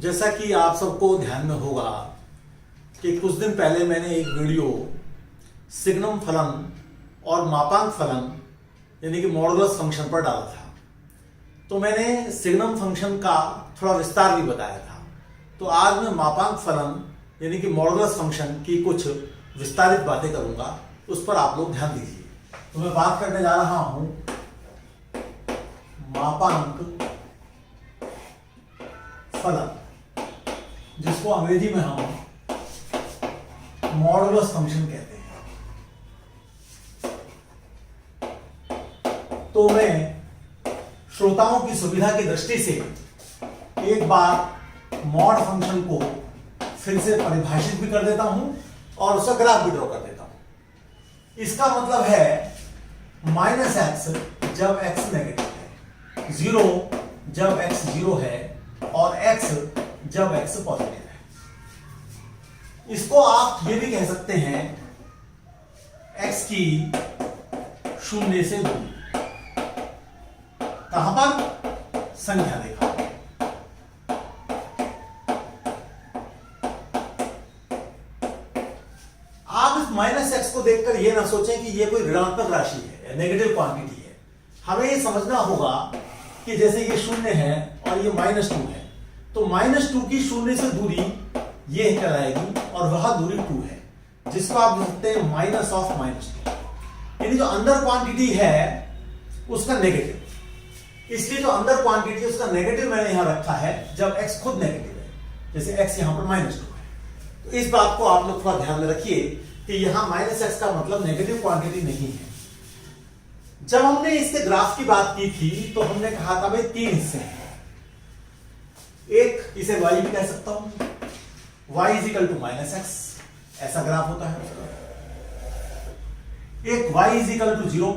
जैसा कि आप सबको ध्यान में होगा कि कुछ दिन पहले मैंने एक वीडियो सिग्नम फलन और मापांक फलन यानी कि मॉडुलस फंक्शन पर डाला था। तो मैंने सिग्नम फंक्शन का थोड़ा विस्तार भी बताया था। तो आज मैं मापांक फलन यानी कि मॉडुलस फंक्शन की कुछ विस्तारित बातें करूंगा, उस पर आप लोग ध्यान दीजिए। तो मैं बात करने जा रहा हूं मापांक फलन, जिसको अंग्रेजी में हम मॉडुलस फंक्शन कहते हैं। तो मैं श्रोताओं की सुविधा की दृष्टि से एक बार मॉड फंक्शन को फिर से परिभाषित भी कर देता हूं और उसका ग्राफ भी ड्रॉ कर देता हूं। इसका मतलब है -x जब x नेगेटिव है, 0 जब x 0 है और x जब x पॉजिटिव है। इसको आप ये भी कह सकते हैं x की 0 से दूरी। कहां पर? संख्या देखा। आप इस -x को देखकर यह ना सोचें कि यह कोई ऋणात्मक राशि है या नेगेटिव क्वांटिटी है। हमें यह समझना होगा कि जैसे ये 0 है और ये -2 है, तो -2 की 0 से दूरी ये कहलाएगी और वह दूरी 2 है, जिसको आप लिखते हैं -2। यानी जो अंदर क्वांटिटी है उसका नेगेटिव, इसलिए जो अंदर क्वांटिटी है उसका नेगेटिव मैंने यहां रखा है जब x खुद नेगेटिव है। जैसे x यहां पर -2 है, तो इस बात को आप लोग थोड़ा ध्यान में रखिए कि यहां -x का मतलब नेगेटिव क्वांटिटी नहीं है। जब हमने इसके ग्राफ की बात की थी तो हमने कहा था भाई 3 हिस्से हैं। एक इसे y भी कह सकता हूं, y -x, ऐसा ग्राफ होता है। एक y 0,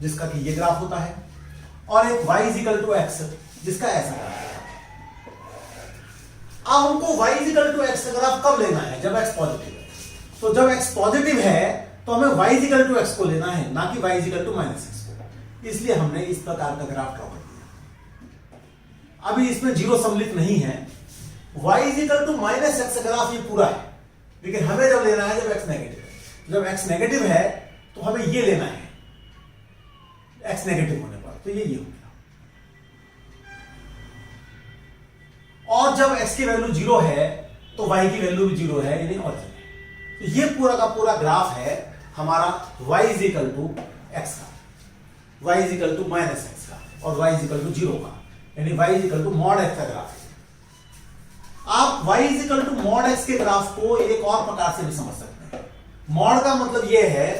जिसका कि ये ग्राफ होता है, और एक y x, जिसका ऐसा ग्राफ होता है। अब हमको y x का ग्राफ कब लेना है? जब x पॉजिटिव है। तो जब x पॉजिटिव है तो हमें y x को लेना है, ना कि y -x को। इसलिए हमने इस प्रकार का ग्राफ ड्रॉ कर दिया। अभी इसमें 0 सम्मिलित नहीं है। y -x ग्राफ ये पूरा है, लेकिन हमें जब लेना है जब x नेगेटिव है। जब x नेगेटिव है तो हमें ये लेना है x नेगेटिव होने पर, तो ये हो गया। और जब x की वैल्यू 0 है तो y की वैल्यू भी 0 है, यानी ऑरिजिन है। तो ये पूरा का पूरा ग्राफ है हमारा y x का, y -x का और y 0 का, यानी y mod x का ग्राफ है। आप y mod x के ग्राफ को एक और प्रकार से भी समझ सकते हैं। मॉड का मतलब यह है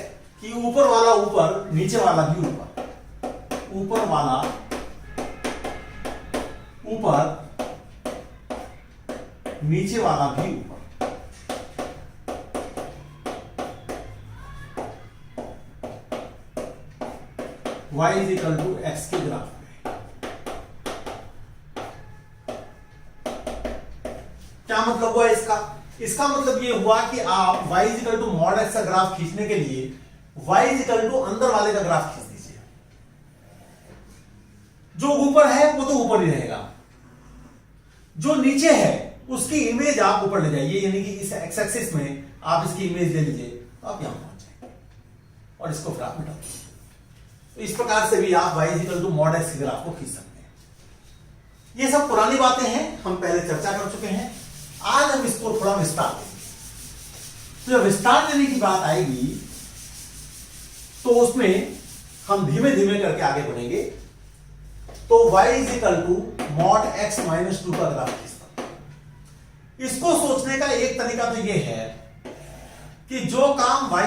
कि ऊपर वाला ऊपर, नीचे वाला भी ऊपर, ऊपर वाला ऊपर, नीचे वाला भी ऊपर। y x के ग्राफ में क्या मतलब हुआ इसका? इसका मतलब ये हुआ कि आप y mod x का ग्राफ खींचने के लिए y अंदर वाले का ग्राफ खींच दीजिए। जो ऊपर है वो तो ऊपर ही रहेगा, जो नीचे है उसकी इमेज आप ऊपर ले जाइए, यानी कि इस एक्स एक्सिस में आप इसकी इमेज ले लीजिए, तो आप यहां पहुंच जाएंगे और इसको फिर आप मिटा दीजिए। तो इस प्रकार से भी आप y mod x के ग्राफ को खींच सकते हैं। ये सब पुरानी बातें हैं, हम पहले चर्चा कर चुके हैं। आज हम इसको थोड़ा विस्तार देंगे। तो जब विस्तार देने की बात आएगी तो उसमें हम धीमे धीमे करके आगे बढ़ेंगे। तो y mod x -2 का ग्राफ खींचता हूं। इसको सोचने का एक तरीका तो यह है कि जो काम y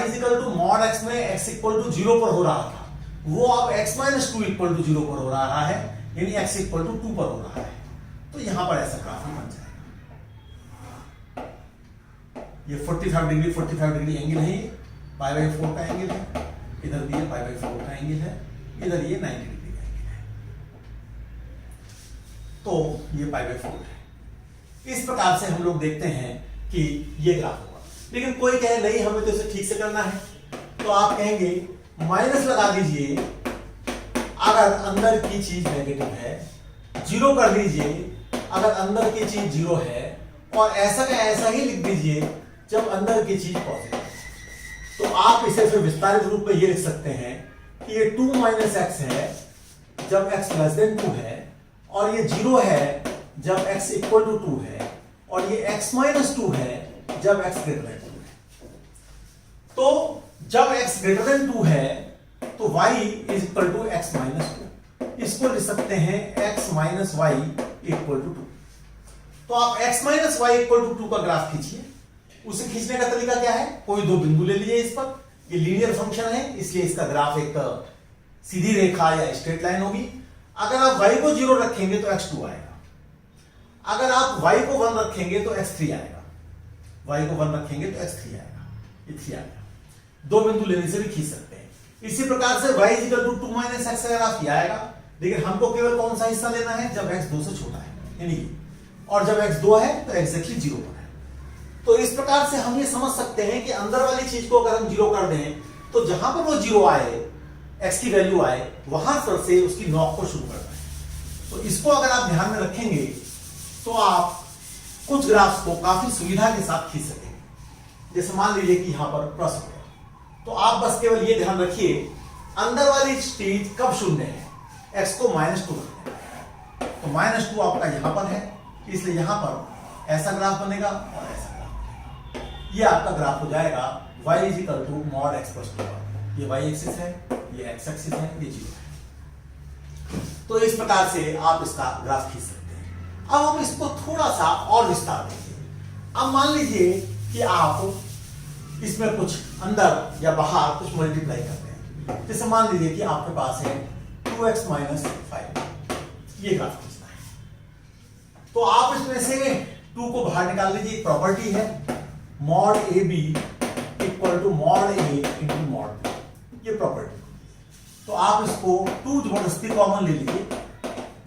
mod x में x 0 पर हो रहा था, वो अब x -2 = 0 पर हो रहा है, यानी x 2 पर हो रहा है। तो यहां पर ऐसा ग्राफ बन जाएगा। ये 45 डिग्री एंगल है, ये π/4 का एंगल है, इधर भी ये π/4 का एंगल है, इधर ये 90 डिग्री का एंगल है, तो ये π/4 है। इस प्रकार से हम लोग देखते हैं कि ये ग्राफ होगा। लेकिन कोई कहे नहीं हमें तो इसे ठीक से करना है, तो आप कहेंगे माइनस लगा दीजिए अगर अंदर की चीज नेगेटिव है, 0 कर लीजिए अगर अंदर की चीज जीरो है, और ऐसा का ऐसा ही लिख दीजिए जब अंदर की चीज पॉजिटिव। तो आप इसे फिर विस्तारित रूप में ये लिख सकते हैं कि ये 2 माइनस एक्स है जब x लेस देन 2 है, और ये 0 है जब x इक्वल टू 2 है, और ये x माइनस 2 है जब x ग्रेटर देन 2 है। तो जब x ग्रेटर देन 2 है तो y is equal to x minus 2। इसको लिख सकते हैं x minus y equal to 2। तो आप x minus y equal to 2 का ग्राफ खींचिए। उसे खींचने का तरीका क्या है, कोई दो बिंदु ले लीजिए इस पर, ये लीनियर फंक्शन है इसलिए इसका ग्राफ एक सीधी रेखा या स्ट्रेट लाइन होगी। अगर आप y को 0 रखेंगे तो x2 आएगा, अगर आप y को 1 रखेंगे तो x3 आएगा, y को 1 रखेंगे तो x3 आएगा, ये 3 आएगा। दो बिंदु लेने से भी खींच सकते हैं। इसी प्रकार से y equal to 2 minus x का ग्राफ किया आएगा, लेकिन हमको केवल कौन सा हिस्सा लेना है, जब x 2 से छोटा है यानी, और जब x 2 है तो एग्जैक्टली 0 पर है। तो इस प्रकार से हम ये समझ सकते हैं कि अंदर वाली चीज को अगर हम 0 कर दें तो जहां पर वो 0 आए, x की वैल्यू आए, वहां पर से उसकी नॉक को शुरू करना है। तो इसको अगर आप ध्यान में रखेंगे तो आप कुछ ग्राफ्स को काफी सुविधा के साथ खींच सकेंगे। जैसे मान लीजिए कि यहां पर प्लस हो गया, तो आप बस केवल ये ध्यान रखिए अंदर वाली चीज कब शून्य है, x को -2 रखना है। तो -2 आपका यहां पर है, इसलिए यहां पर ऐसा ग्राफ बनेगा और ऐसा ग्राफ बनेगा। ये आपका ग्राफ हो जाएगा y is equal to mod x plus 2। ये y एक्सिस है, ये x एक्सिस है, ये 0 है। तो इस प्रकार से आप इसका ग्राफ खींच सकते हैं। अब हम इसको थोड़ा सा और विस्तार देंगे। अब मान लीजिए कि आप इसमें कुछ अंदर या बाहर कुछ मल्टीप्लाई करते हैं। जैसे मान लीजिए कि आपके पास है 2x माइनस 5, ये ग्राफ खींचना है। तो आप इसमें से 2 को बाहर निकाल लीजिए। प्रॉपर्टी है mod a b equal to mod a into mod b, ये प्रॉपर्टी। तो आप इसको 2 जबरदस्ती कॉमन ले लीजिए।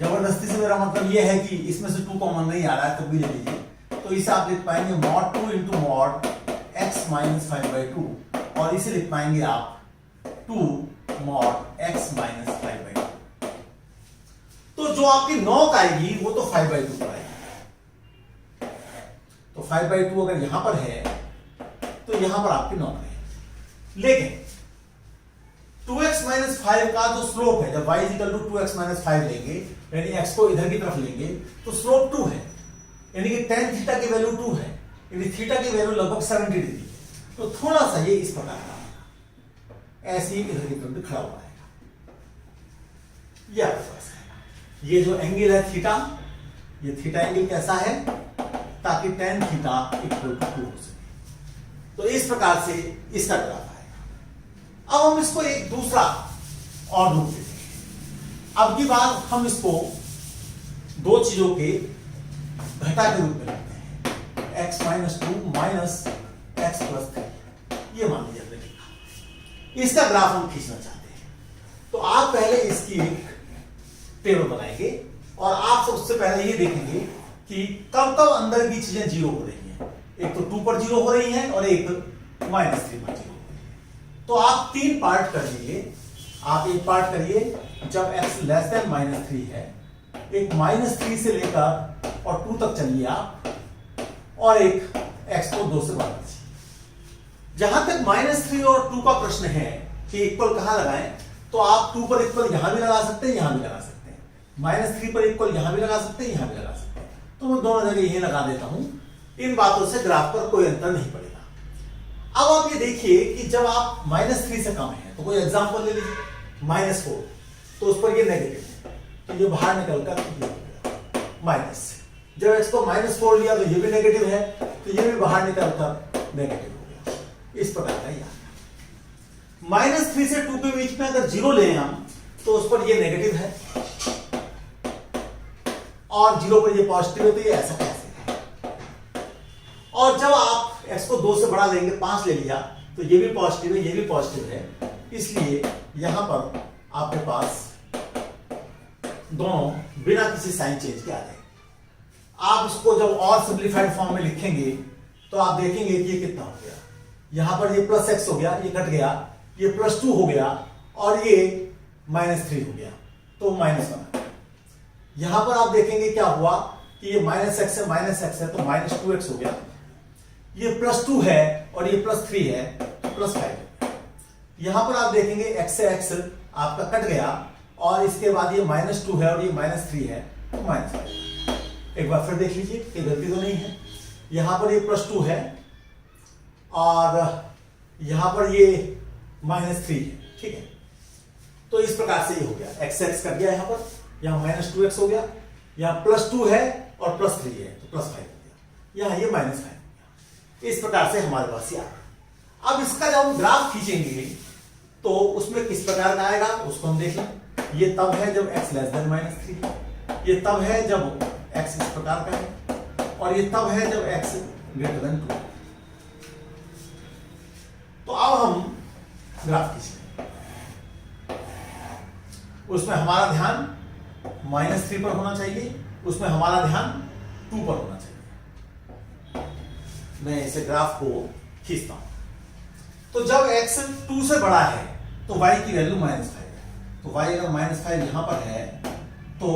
जबरदस्ती से मेरा मतलब ये है कि इसमें से 2 कॉमन नहीं आ रहा है तब भी ले लीजिए। तो इसे आप लिख पाएंगे mod 2 into mod x minus 5/2, और इसे लिख पाएंगे आप 2 मॉड x माइनस 5/2। तो जो आपकी नॉक आएगी वो तो 5/2 पर आएगी। तो 5/2 अगर यहां पर है तो यहां पर आपकी नॉक है। लेकिन 2x माइनस 5 का जो स्लोप है, जब y equal to 2x minus 5 लेंगे यानी x को इधर की तरफ लेंगे तो स्लोप 2 है, यानी कि tan थीटा की वैल्यू 2 है, यानी थीटा की वैल्यू लगभग 70 डिग्री है। तो थोड़ा सा ये इस प्रकार का ऐसे ही इधर की तरफ खड़ा हुआ है, ये आपके पास है। ये जो एंगल है थीटा, ये थीटा एंगल कैसा है, ताकि tan थीटा इक्वल टू 2 हो सके। तो इस प्रकार से इसका ग्राफ आएगा। अब हम इसको एक दूसरा और रूप देते हैं। अब की बार हम इसको दो चीजों के घटा के रूप में लेते हैं, x minus 2 minus x plus 3। ये मान लीजिए हमने लिखा। इसका ग्राफ हम खींचना चाहते हैं। तो आप पहले इसकी एक टेबल बनाएंगे और आप सबसे पहले ये देखेंगे कि कब कब अंदर की चीजें 0 हो रही हैं। एक तो 2 पर 0 हो रही है और एक -3 पर 0 हो रही है। तो आप 3 पार्ट कर लीजिए। आप एक पार्ट करिए जब x लेस देन -3 है, एक -3 से लेकर और 2 तक चलिए आप, और एक x को 2 से बढ़ा दीजिए। जहां तक -3 और 2 का प्रश्न है कि इक्वल कहां लगाएं, तो आप 2 पर इक्वल यहां भी लगा सकते हैं, यहां भी लगा सकते हैं। -3 पर इक्वल यहां भी लगा सकते हैं, यहां भी लगा सकते हैं। तो मैं दोनों जगह यही लगा देता हूं। इन बातों से ग्राफ पर कोई अंतर नहीं पड़ेगा। अब आप ये देखिए कि जब आप -3 से कम है, तो कोई एग्जांपल ले लीजिए -4, तो उस पर ये नेगेटिव है, तो ये बाहर निकलकर ये हो गया माइनस। जब x को -4 लिया तो ये भी नेगेटिव है, तो ये भी बाहर निकलकर नेगेटिव हो गया। इस प्रकार का ये आ गया। -3 से 2 के बीच में अगर 0 लें हम, तो उस पर ये नेगेटिव है और 0 पर ये पॉजिटिव है, तो ये ऐसा कैसे है। और जब आप x को 2 से बढ़ा लेंगे, 5 ले लिया, तो ये भी पॉजिटिव है, ये भी पॉजिटिव है। इसलिए यहां पर आपके पास दोनों बिना किसी साइन चेंज के आ जाएंगे। आप इसको जब और सिंप्लीफाइड फॉर्म में लिखेंगे तो आप देखेंगे कि ये कितना हो गया। यहां पर ये +x हो गया, ये कट गया, ये +2 हो गया और ये -3 हो गया, तो -1। यहां पर आप देखेंगे क्या हुआ कि ये -x है तो -2x हो गया, ये +2 है और ये +3 है तो +5। यहां पर आप देखेंगे x से x आपका कट गया और इसके बाद ये -2 है और ये -3 है तो -5। एक बार फिर देख लीजिए कि गलती तो नहीं है। यहां पर ये +2 है और यहां पर ये -3 है, ठीक है। तो इस प्रकार से ये हो गया, x कट गया, यहां पर यहां -2x हो गया, यहां +2 है और +3 है तो +5 हो गया, यहां ये -5 हो गया। इस प्रकार से हमारे पास ये आ गया। अब इसका जब हम ग्राफ खींचेंगे तो उसमें किस प्रकार का आएगा उसको हम देख लें। ये तब है जब x <-3, ये तब है जब x इस प्रकार का है और ये तब है जब x <2। तो अब हम ग्राफ खींचेंगे, उसमें हमारा ध्यान -3 पर होना चाहिए, उसमें हमारा ध्यान 2 पर होना चाहिए। मैं इसे ग्राफ को खींचता हूं। तो जब x 2 से बड़ा है तो y की वैल्यू -5 है, तो y अगर -5 यहां पर है तो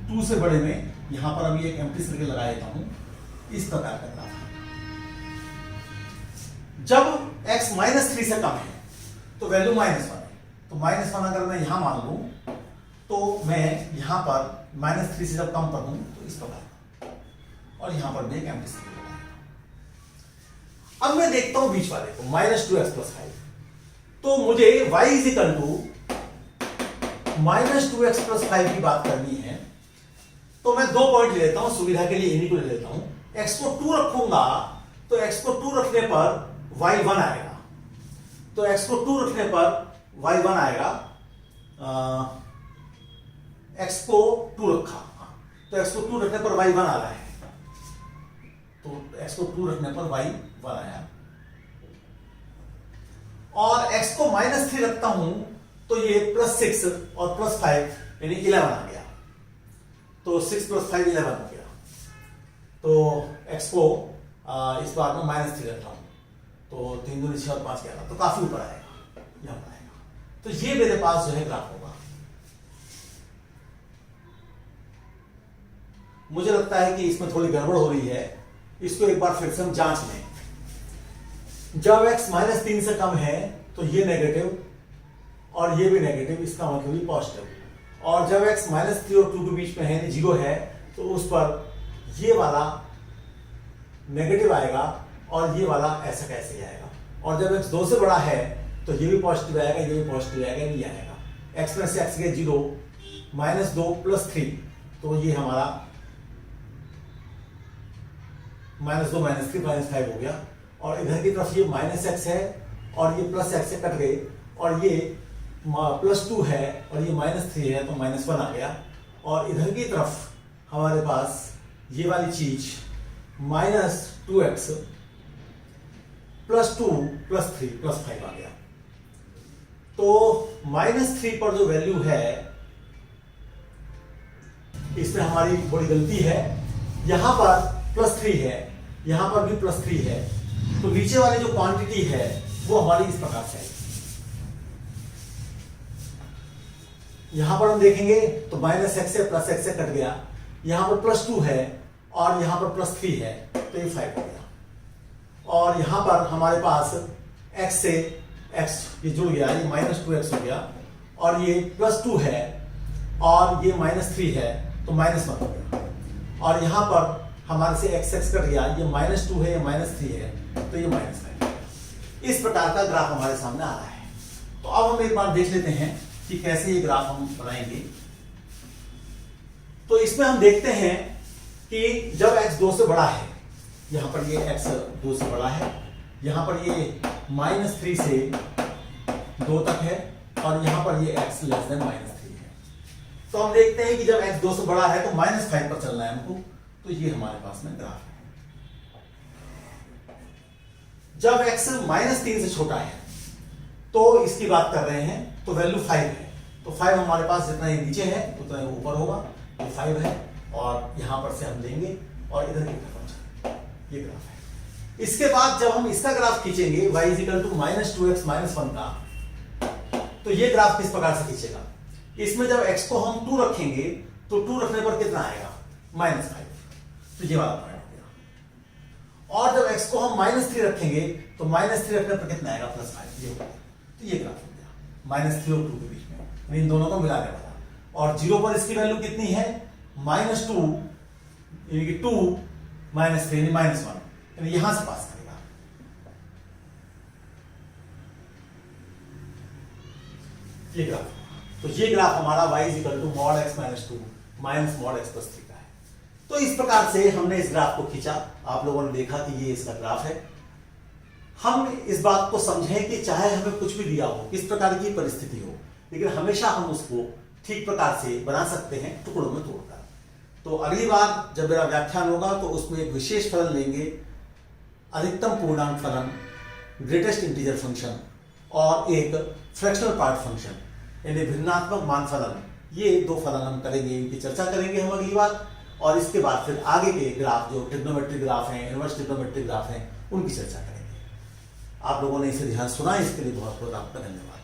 2 से बड़े में यहां पर अभी एक एम्प्टी सर्कल लगा देता हूं, इस प्रकार का ग्राफ। जब x -3 से कम है तो वैल्यू -1 है, तो -1 अगर मैं यहां मान लूं तो मैं यहां पर -3 से जब कम कर दूं तो इस प्रकार, और यहां पर भी एक एम्प्टी सर्कल लगाएगा। अब मैं देखता हूं बीच वाले को -2x + 5, तो मुझे y -2x + 5 की बात करनी है। तो मैं 2 पॉइंट ले लेता हूं, सुविधा के लिए इन्हीं को ले लेता हूं। x को 2 रखूंगा तो x को 2 रखने पर y 1 आएगा, तो x को 2 रखने पर y 1 आएगा। x को 2 रखा तो x को 2 रखने पर y 1 आ रहा है, तो x को 2 रखने पर y 1 आया। और x को -3 रखता हूं तो ये +6 और +5 यानी 11 आ गया, तो 6 + 5 11 हो गया। तो x को इस बार में -3 रखता हूं तो 3 दूनी 6 और 5 11, तो काफी ऊपर आएगा, यहां पर आएगा। तो ये मेरे पास जो है ग्राफ होगा। मुझे लगता है कि इसमें थोड़ी गड़बड़ हो रही है, इसको एक बार फिर से हम जांच लें। जब x -3 से कम है तो ये नेगेटिव और ये भी नेगेटिव, इसका मतलब भी पॉजिटिव। और जब x -3 और 2 के बीच में है यानी 0 है तो उस पर ये वाला नेगेटिव आएगा और ये वाला ऐसा कैसे आएगा। और जब x 2 से बड़ा है तो ये भी पॉजिटिव आएगा, ये भी पॉजिटिव आएगा, ये आएगा। x में से x गए 0, -2 + 3, तो ये हमारा -2 -3 -5 हो गया। और इधर की तरफ ये -x है और ये +x से कट गए और ये +2 है और ये -3 है तो -1 आ गया। और इधर की तरफ हमारे पास ये वाली चीज -2x +2 +3 +5 आ गया। तो -3 पर जो वैल्यू है इसमें हमारी बड़ी गलती है, यहां पर +3 है, यहां पर भी +3 है, तो नीचे वाली जो क्वांटिटी है वो हमारी इस प्रकार से है। यहां पर हम देखेंगे तो -x से +x से कट गया, यहां पर +2 है और यहां पर +3 है तो ये 5 हो गया। और यहां पर हमारे पास x से x ये जुड़ गया, ये -2x हो गया और ये +2 है और ये -3 है तो -1 हो गया। और यहां पर हमारे से x कट गया, ये -2 है, ये -3 है तो ये -5। इस प्रकार का ग्राफ हमारे सामने आ रहा है। तो अब हम एक बार देख लेते हैं कि कैसे ये ग्राफ हम बनाएंगे। तो इसमें हम देखते हैं कि जब x 2 से बड़ा है, यहां पर ये x 2 से बड़ा है, यहां पर ये -3 से 2 तक है और यहां पर ये x <-3 है। तो हम देखते हैं कि जब x 2 से बड़ा है तो -5 पर चलना है हमको, तो ये हमारे पास में ग्राफ है। जब x -3 से छोटा है तो इसकी बात कर रहे हैं तो वैल्यू 5 है, तो 5 हमारे पास जितना ये नीचे है उतना ही ऊपर होगा, तो 5 है और यहां पर से हम लेंगे और इधर की तरफ ये ग्राफ है। इसके बाद जब हम इसका ग्राफ खींचेंगे y -2x -1 का, तो ये ग्राफ किस प्रकार से खींचेगा। इसमें जब x को हम 2 रखेंगे तो 2 रखने पर कितना आएगा -5, तो ये वाला पॉइंट हो गया। और जब x को हम -3 रखेंगे तो -3 रखने पर कितना आएगा, +5, ये हो गया। तो ये ग्राफ हो गया -3 और 2 के बीच में, यानी इन दोनों को मिलाने वाला। और 0 पर इसकी वैल्यू कितनी है, -2, यानी कि 2 -3 यानी -1, यानी यहां से पास करेगा। ये ग्राफ, तो ये ग्राफ हमारा y = mod x - 2 - mod x + 3 का है। तो इस प्रकार से हमने इस ग्राफ को खींचा, आप लोगों ने देखा कि ये इसका ग्राफ है। हम इस बात को समझें कि चाहे हमें कुछ भी दिया हो, किस प्रकार की परिस्थिति हो, लेकिन हमेशा हम उसको ठीक प्रकार से बना सकते हैं टुकड़ों में तोड़कर। तो अगली बार जब मेरा व्याख्यान होगा तो उसमें एक विशेष फलन लेंगे, अधिकतम पूर्णांक फलन, ग्रेटेस्ट इंटीजर फंक्शन और एक फ्रैक्शनल पार्ट फंक्शन यानी भिन्नात्मक मान फलन। ये 2 फलन हम करेंगे, इनकी चर्चा करेंगे हम अगली बार। और इसके बाद फिर आगे के ग्राफ जो ट्रिग्नोमेट्रिक ग्राफ हैं, इनवर्स ट्रिग्नोमेट्रिक ग्राफ हैं, उनकी चर्चा करेंगे। आप लोगों ने इसे ध्यान सुना, इसके लिए बहुत बहुत आपका धन्यवाद।